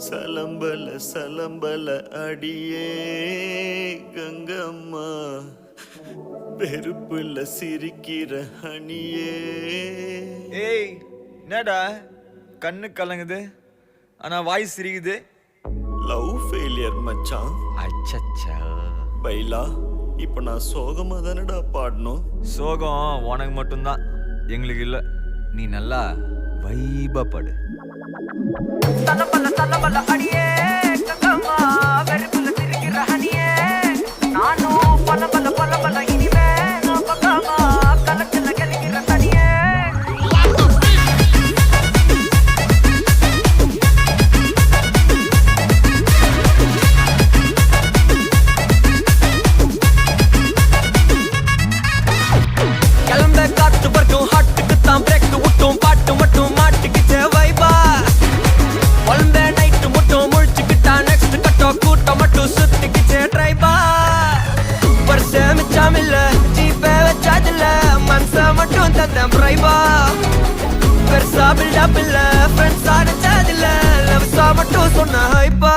சலம்பல சலம்பல அடியே கங்கம்மா, பெருப்புல சிரிக்கிற ஹனியே. ஏய் என்னடா கண்ணு கலங்குது ஆனா வாய் சிரிக்குது? லவ் ஃபெயிலியர் மச்சான். அச்சச்சா. பைலா, இப்ப நான் சோகமா தானடா பாடணும். சோகம் உனக்கு மட்டும்தான், எங்களுக்கு இல்ல. நீ நல்லா வைபா பாடு. தலபல அடியே கங்கம்மா, வெறுப்புல சிரிக்கிற ஹனியே. நானும் பல இனிமே நான் பக்காமா, கலத்துல கலிக்கிற தனியே. கிளம்ப காத்து வரைக்கும் ஹாட்டுக்கு தான் பிரேக் விட்டும், பாட்டு மட்டும் மாட்டுக்கிச்சே வைபா. ஒன்பே நைட்டு மட்டும் முழிச்சுக்கிட்டா, நெக்ஸ்ட் கட்டோ கூட்டம் மட்டும் சுத்திக்கிச்சே ட்ரைபா. வருஷ மிச்சாமில்ல, ஜீப்பே வச்சாதில்ல, மனச மட்டும் தந்தேன் பிரைபா. பெருசா பில்டப் இல்ல, ஃப்ரெண்ட்ஸா நினைச்சதில்ல, லவ்ஸா மட்டும் சொன்ன ஹைப்பா.